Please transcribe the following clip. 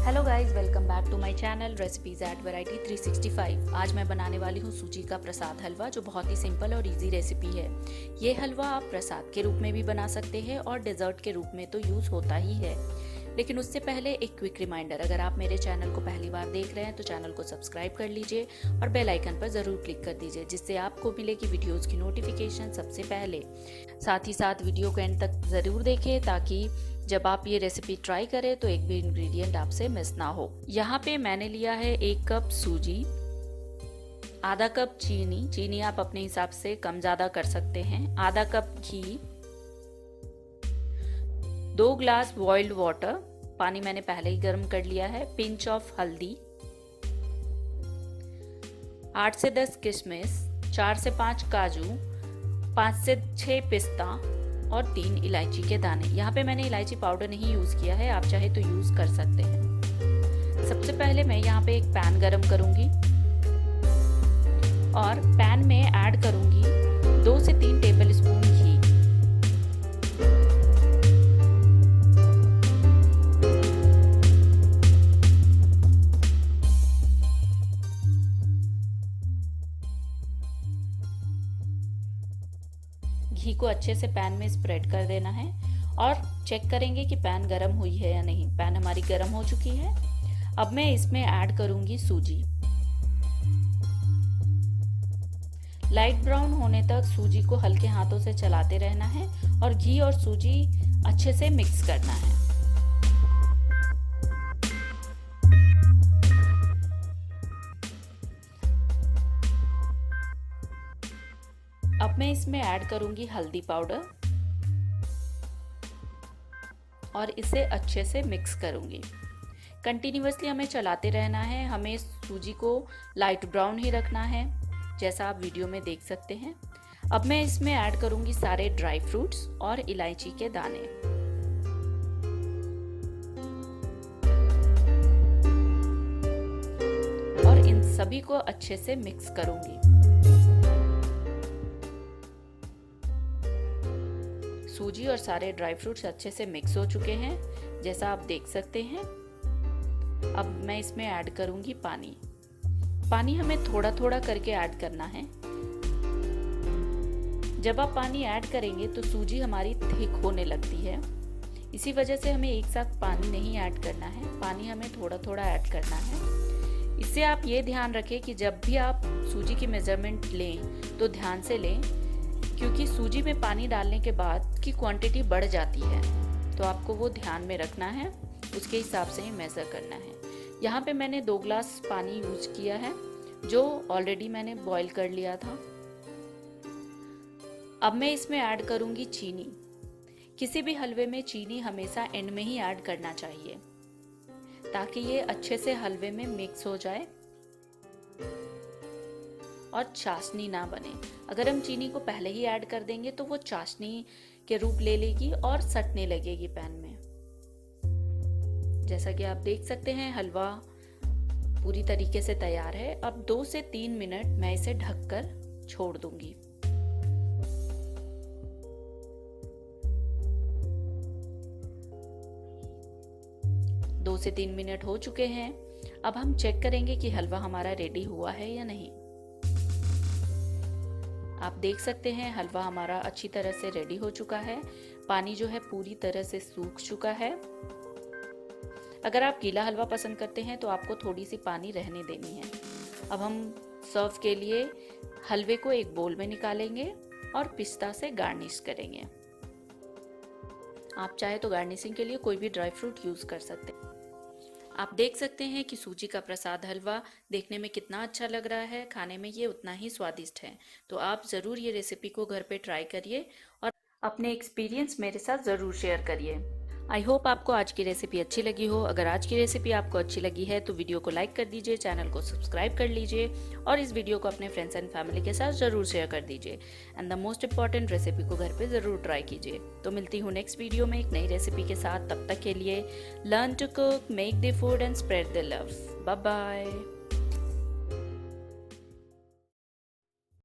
Hello guys, welcome back to my channel recipes at variety 365। आज मैं बनाने वाली हूँ सूजी का प्रसाद हलवा, जो बहुत ही सिंपल और इजी रेसिपी है। ये हलवा आप प्रसाद के रूप में भी बना सकते हैं और डेजर्ट के रूप में तो यूज़ होता ही है। लेकिन उससे पहले एक क्विक रिमाइंडर, अगर आप मेरे चैनल को पहली बार देख रहे हैं तो चैनल को सब्सक्राइब कर लीजिए और बेल आइकन पर ज़रूर क्लिक कर दीजिए, जिससे आपको मिलेगी वीडियोस की नोटिफिकेशन सबसे पहले। साथ ही साथ वीडियो को एंड तक ज़रूर देखें, ताकि जब आप ये रेसिपी ट्राई करें तो एक भी इंग्रेडिएंट आपसे मिस ना हो। यहाँ पे मैंने लिया है 1 कप सूजी, आधा कप चीनी आप अपने हिसाब से कम ज़्यादा कर सकते हैं, आधा कप घी, 2 ग्लास बॉइल्ड वाटर, पानी मैंने पहले ही गर्म कर लिया है, पिंच ऑफ हल्दी, 8 से 10 किशमिश, 4 से 5 काजू, 5 से 6 पिस्ता और 3 इलायची के दाने। यहाँ पे मैंने इलायची पाउडर नहीं यूज़ किया है, आप चाहे तो यूज़ कर सकते हैं। सबसे पहले मैं यहाँ पे एक पैन गरम करूँगी और पैन में ऐड करूँगी 2 से 3 टेबल स्पून घी। घी को अच्छे से पैन में स्प्रेड कर देना है और चेक करेंगे कि पैन गरम हुई है या नहीं। पैन हमारी गरम हो चुकी है। अब मैं इसमें ऐड करूंगी सूजी। लाइट ब्राउन होने तक सूजी को हल्के हाथों से चलाते रहना है और घी और सूजी अच्छे से मिक्स करना है। अब मैं इसमें ऐड करूंगी हल्दी पाउडर और इसे अच्छे से मिक्स करूंगी। कंटिन्यूअसली हमें चलाते रहना है। हमें सूजी को लाइट ब्राउन ही रखना है, जैसा आप वीडियो में देख सकते हैं। अब मैं इसमें ऐड करूंगी सारे ड्राई फ्रूट्स और इलायची के दाने। और इन सभी को अच्छे से मिक्स करूंगी। सूजी और सारे ड्राई फ्रूट्स अच्छे से मिक्स हो चुके हैं, जैसा आप देख सकते हैं। अब मैं इसमें ऐड करूंगी पानी। पानी हमें थोड़ा थोड़ा करके ऐड करना है। जब आप पानी ऐड करेंगे तो सूजी हमारी थिक होने लगती है, इसी वजह से हमें एक साथ पानी नहीं ऐड करना है, पानी हमें थोड़ा थोड़ा ऐड करना है। इससे आप ये ध्यान रखें कि जब भी आप सूजी की मेजरमेंट लें तो ध्यान से लें, क्योंकि सूजी में पानी डालने के बाद की क्वांटिटी बढ़ जाती है, तो आपको वो ध्यान में रखना है, उसके हिसाब से ही मेज़र करना है। यहाँ पे मैंने 2 ग्लास पानी यूज किया है, जो ऑलरेडी मैंने बॉईल कर लिया था। अब मैं इसमें ऐड करूँगी चीनी। किसी भी हलवे में चीनी हमेशा एंड में ही ऐड करना चाहिए, ताकि ये अच्छे से हलवे में मिक्स हो जाए और चाशनी ना बने। अगर हम चीनी को पहले ही ऐड कर देंगे तो वो चाशनी के रूप ले लेगी और सटने लगेगी पैन में। जैसा कि आप देख सकते हैं, हलवा पूरी तरीके से तैयार है। अब 2 से 3 मिनट मैं इसे ढककर छोड़ दूंगी। दो से 3 मिनट हो चुके हैं। अब हम चेक करेंगे कि हलवा हमारा रेडी हुआ है या नहीं। आप देख सकते हैं हलवा हमारा अच्छी तरह से रेडी हो चुका है। पानी जो है पूरी तरह से सूख चुका है। अगर आप गीला हलवा पसंद करते हैं तो आपको थोड़ी सी पानी रहने देनी है। अब हम सर्व के लिए हलवे को एक बोल में निकालेंगे और पिस्ता से गार्निश करेंगे। आप चाहे तो गार्निशिंग के लिए कोई भी ड्राई फ्रूट यूज कर सकते हैं। आप देख सकते हैं कि सूजी का प्रसाद हलवा देखने में कितना अच्छा लग रहा है, खाने में ये उतना ही स्वादिष्ट है। तो आप ज़रूर ये रेसिपी को घर पे ट्राई करिए और अपने एक्सपीरियंस मेरे साथ ज़रूर शेयर करिए। आई होप आपको आज की रेसिपी अच्छी लगी हो। अगर आज की रेसिपी आपको अच्छी लगी है तो वीडियो को लाइक कर दीजिए, चैनल को सब्सक्राइब कर लीजिए और इस वीडियो को अपने फ्रेंड्स एंड फैमिली के साथ ज़रूर शेयर कर दीजिए। And the most important, recipe को घर पे ज़रूर ट्राई कीजिए। तो मिलती हूँ नेक्स्ट वीडियो में एक नई रेसिपी के साथ। तब तक के लिए learn to cook, make the food and spread the love. Bye bye.